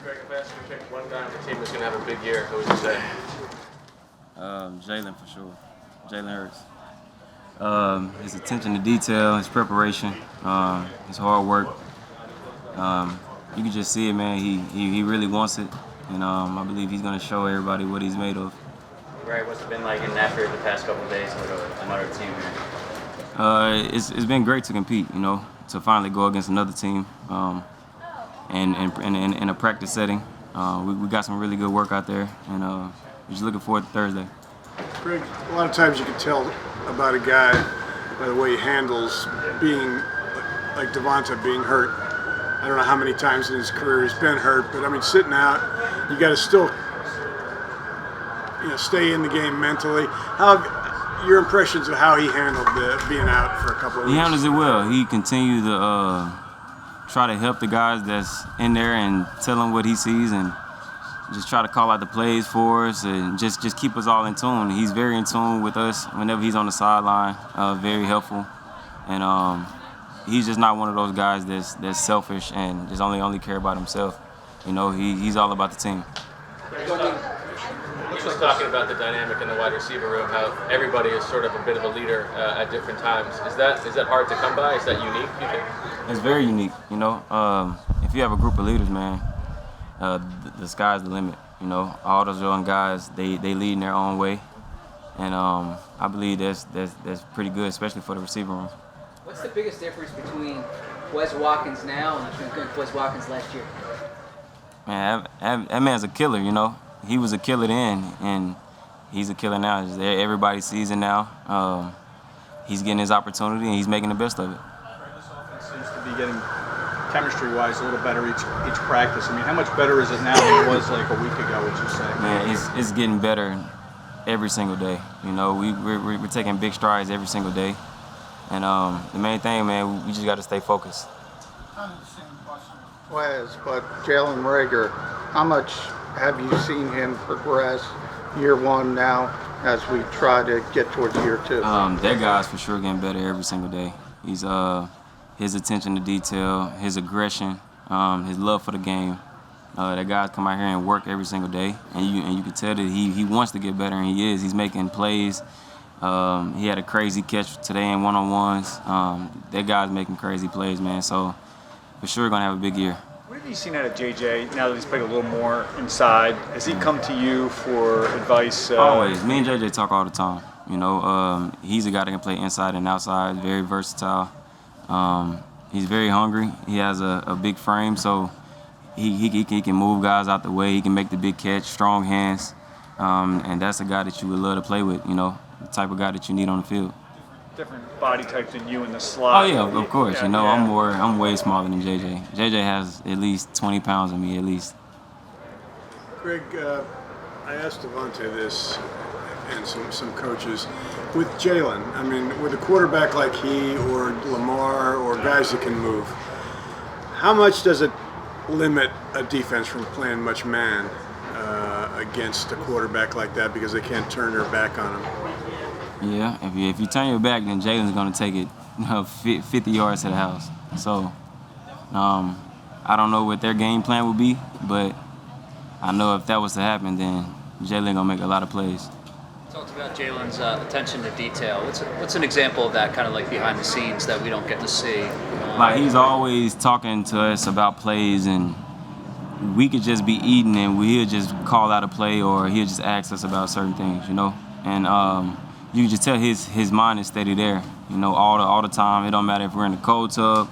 Greg, if I asked you to pick one guy on the team that's going to have a big year, who would you say? Jalen for sure. Jalen Hurts. His attention to detail, his preparation, his hard work. You can just see it, man. He really wants it, and I believe he's going to show everybody what he's made of. Right, what's it been like in after the past couple of days with another team here? It's been great to compete, to finally go against another team, and in a practice setting. We got some really good work out there, and we're just looking forward to Thursday. Greg, a lot of times you can tell about a guy by the way he handles being, like Devonta, being hurt. I don't know how many times in his career he's been hurt, but I mean, sitting out, you got to still, stay in the game mentally. How your impressions of how he handled being out for a couple of weeks? He handles it well. He continues to try to help the guys that's in there and tell them what he sees, and just try to call out the plays for us, and just keep us all in tune. He's very in tune with us whenever he's on the sideline. Very helpful, and he's just not one of those guys that's selfish and just only care about himself. He's all about the team. You was talking about the dynamic in the wide receiver room, how everybody is sort of a bit of a leader at different times. Is that hard to come by? Is that unique, you think? It's very unique, If you have a group of leaders, man, the sky's the limit, All those young guys, they lead in their own way, and I believe that's pretty good, especially for the receiver room. What's the biggest difference between Wes Watkins now and between Wes Watkins last year? Man, that man's a killer, He was a killer then, and he's a killer now. Everybody sees it now. He's getting his opportunity, and he's making the best of it. This offense seems to be getting, chemistry-wise, a little better each practice. I mean, how much better is it now than it was like a week ago, would you say? Man, it's getting better every single day. We're taking big strides every single day. And the main thing, man, we just got to stay focused. Wes, but Jalen Reagor, how much have you seen him progress year one now as we try to get towards year two? That guy's for sure getting better every single day. He's his attention to detail, his aggression, his love for the game. That guy's come out here and work every single day, and you can tell that he wants to get better, and he is. He's making plays. He had a crazy catch today in one-on-ones. That guy's making crazy plays, man. So for sure gonna have a big year. What have you seen out of JJ now that he's played a little more inside? Has he come to you for advice? Always. Me and JJ talk all the time. He's a guy that can play inside and outside, very versatile. He's very hungry. He has a big frame, so he can move guys out the way. He can make the big catch, strong hands, and that's a guy that you would love to play with, the type of guy that you need on the field. Different body type than you in the slot. Oh yeah, of course. Yeah. I'm way smaller than JJ. JJ has at least 20 pounds on me, at least. Greg, I asked Devonta this and some coaches. With Jalen, I mean, with a quarterback like he or Lamar or guys that can move, how much does it limit a defense from playing much man against a quarterback like that because they can't turn their back on him? Yeah, if you turn your back, then Jalen's going to take it 50 yards to the house. So I don't know what their game plan would be, but I know if that was to happen, then Jalen going to make a lot of plays. Talked about Jalen's attention to detail. What's an example of that, kind of like behind the scenes that we don't get to see? Like he's always talking to us about plays, and we could just be eating and he'll just call out a play or he'll just ask us about certain things, And you can just tell his mind is steady there, all the time. It don't matter if we're in the cold tub.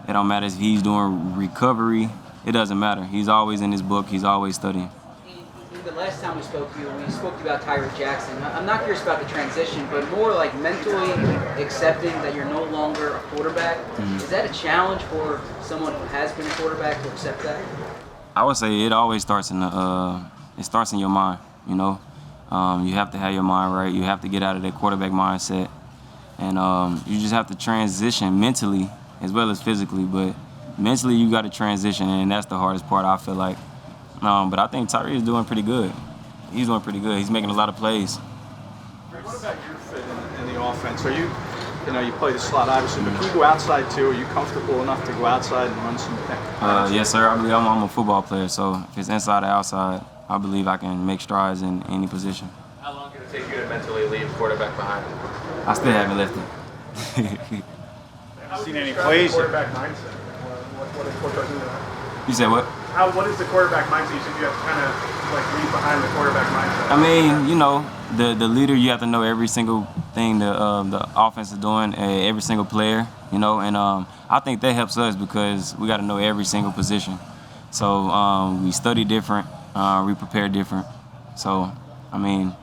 It don't matter if he's doing recovery. It doesn't matter. He's always in his book. He's always studying. The last time we spoke to you, we spoke about Tyree Jackson. I'm not curious about the transition, but more like mentally accepting that you're no longer a quarterback. Mm-hmm. Is that a challenge for someone who has been a quarterback to accept that? I would say it always starts in your mind. You have to have your mind right. You have to get out of that quarterback mindset, and you just have to transition mentally as well as physically. But mentally, you got to transition, and that's the hardest part. I feel like. But I think Tyree is doing pretty good. He's doing pretty good. He's making a lot of plays. What about your fit in the offense? Are you You know, you play the slot obviously, but can you go outside too? Are you comfortable enough to go outside and run some? Yes, sir. I believe I'm a football player, so if it's inside or outside, I believe I can make strides in any position. How long did it take you to mentally leave quarterback behind? I still haven't left it. Seen any plays? Quarterback mindset. What goes into that? You said what? What is the quarterback mindset? You said you have to kind of like leave behind the quarterback mindset. I mean, you know, the leader, you have to know every single thing the offense is doing, every single player, you know, and I think that helps us because we got to know every single position. So we study different, we prepare different. So, I mean,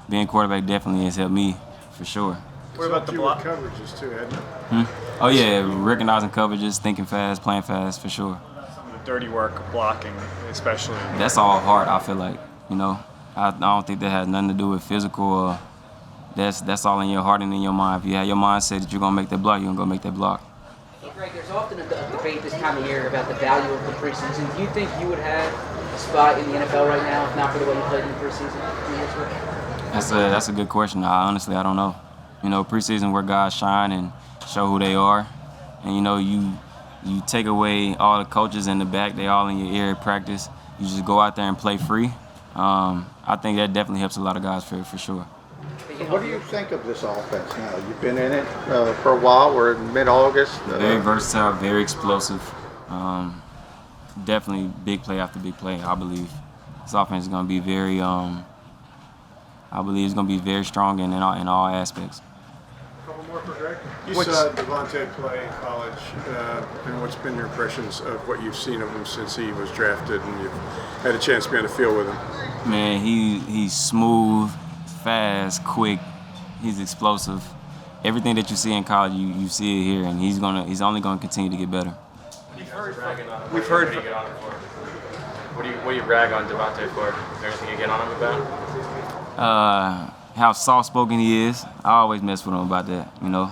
being quarterback definitely has helped me for sure. What about the block coverages too, hadn't it? Oh yeah, recognizing coverages, thinking fast, playing fast for sure. Some of the dirty work, blocking, especially. That's all heart. I feel like, you know. I don't think that has nothing to do with physical. That's all in your heart and in your mind. If you have your mindset that you're gonna make that block, you're gonna go make that block. Hey, Greg, there's often a debate this time of year about the value of the preseason. Do you think you would have a spot in the NFL right now if not for the way you played in the preseason? That's a good question. Honestly, I don't know. You know, preseason where guys shine and show who they are, and you know you take away all the coaches in the back. They all in your ear at practice. You just go out there and play free. I think that definitely helps a lot of guys for sure. So what do you think of this offense now? You've been in it for a while. We're in mid-August. Very versatile, very explosive. Definitely big play after big play. I believe this offense is going to be very. I believe it's going to be very strong in all aspects. A couple more for Greg. You saw Devontae play in college, and what's been your impressions of what you've seen of him since he was drafted and you've had a chance to be on the field with him? Man, he's smooth, fast, quick. He's explosive. Everything that you see in college, you see it here, and he's only gonna continue to get better. We've heard. What do you rag on Devontae for? Is there anything you get on him about? How soft-spoken he is. I always mess with him about that, you know.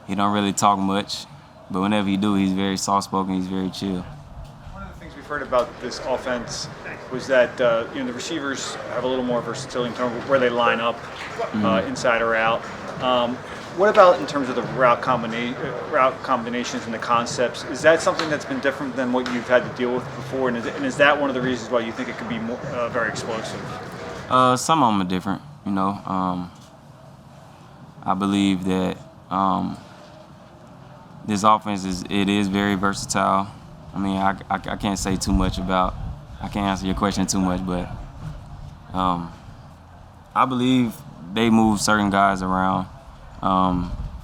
He don't really talk much, but whenever he do, he's very soft-spoken, he's very chill. One of the things we've heard about this offense was that you know, the receivers have a little more versatility in terms of where they line up, inside or out. What about in terms of the route combinations and the concepts? Is that something that's been different than what you've had to deal with before? And is that one of the reasons why you think it could be more, very explosive? Some of them are different, you know. I believe that this offense is very versatile. I mean, I can't say too much about. I can't answer your question too much, but I believe they move certain guys around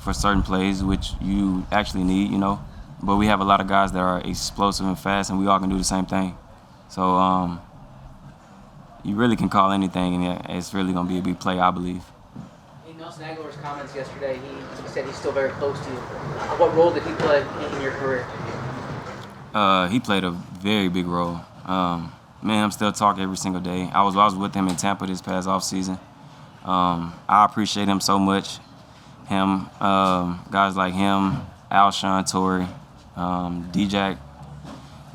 for certain plays, which you actually need, you know. But we have a lot of guys that are explosive and fast, and we all can do the same thing. So you really can call anything, and it's really going to be a big play, I believe. In Nelson Aguilar's comments yesterday, he said he's still very close to you. What role did he play in your career? He played a very big role. Man, I'm still talking every single day. I was with him in Tampa this past offseason. I appreciate him so much. Him, guys like him, Alshon, Torrey, D-Jack,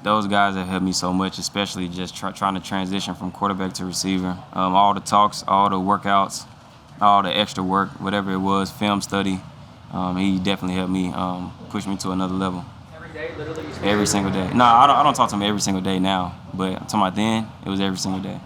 those guys have helped me so much, especially just trying to transition from quarterback to receiver. All the talks, all the workouts, all the extra work, whatever it was, film study, he definitely helped me push me to another level. Every day, literally? Every single day. No, I don't talk to him every single day now, but I'm talking about then, it was every single day.